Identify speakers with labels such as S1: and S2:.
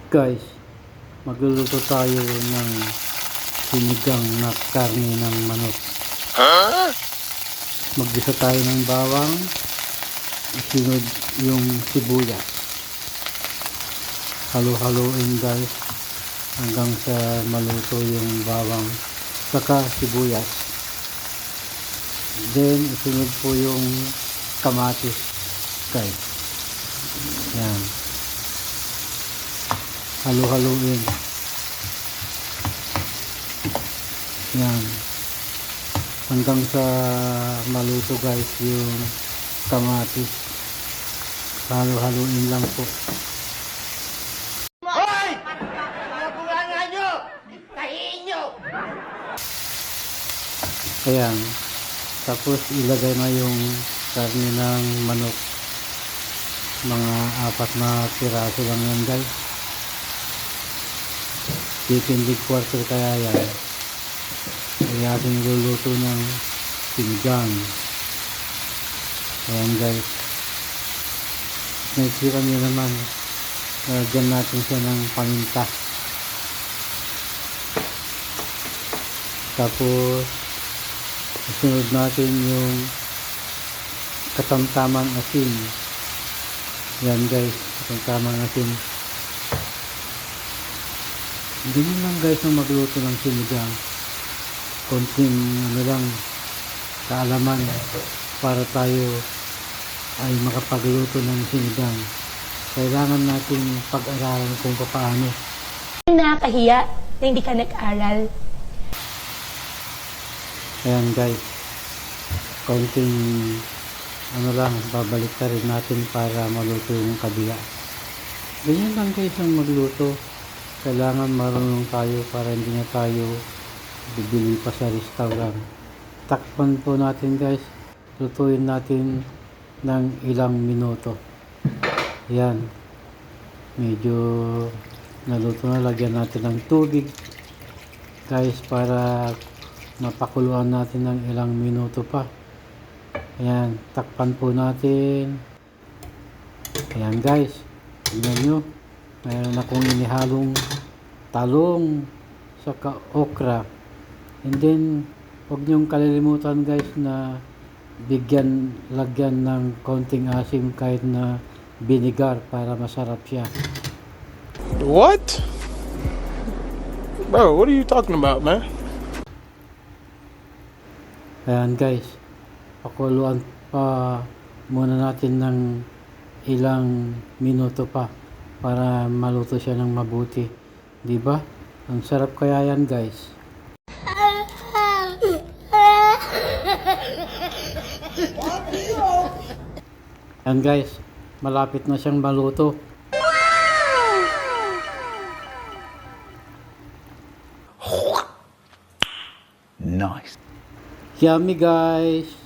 S1: Guys, magluluto tayo ng sinigang na karne ng manok. Maggisa tayo ng bawang, isunod yung sibuyas. Halo-haloin guys hanggang sa maluto yung bawang saka sibuyas. Then isunod po yung kamatis guys. Yan. Halo-haloin. Yan. Hanggang sa maluto guys yung kamatis. Halo-haloin lang po.
S2: Hoy! Mga bunganga nyo! Tahiin nyo!
S1: Ayan. Tapos ilagay na yung karne ng manok. Mga 4 na piraso lang yan guys. Chicken leg quarter kaya yan. Kaya ating luluto ng sinigang. Ayan guys. Naisipan nyo naman. Lagyan natin siya ng paminta. Tapos isunod natin yung katamtamang asin. Yan guys, katamtamang asin. Ganyan lang guys ang magluto ng sinigang. Konting lang kaalaman para tayo ay makapagluto ng sinigang. Kailangan natin pag-aralan kung paano.
S3: Nakakahiya na hindi ka nag-aral.
S1: Ayan guys, konting lang, babalik na rin natin para maluto yung kabila. Ganyan lang guys ang magluto. Kailangan marunong tayo para hindi na tayo bibili pa sa restaurant. Takpan po natin guys. Lutuin natin ng ilang minuto. Yan. Medyo naluto na. Lagyan natin ng tubig guys para mapakuluan natin ng ilang minuto pa. Ayan. Takpan po natin. Ayan guys. Tignan nyo. Mayroon akong inihalong talong saka okra. And then huwag niyong kalilimutan guys na lagyan ng konting asim kahit na vinegar para masarap siya.
S4: What? Bro, what are you talking about, man?
S1: Ayan guys, pakuluan pa muna natin ng ilang minuto pa para maluto siya ng mabuti. Diba? Ang sarap kaya yan guys. Ayan guys, malapit na siyang maluto.
S5: Nice.
S1: Yummy guys!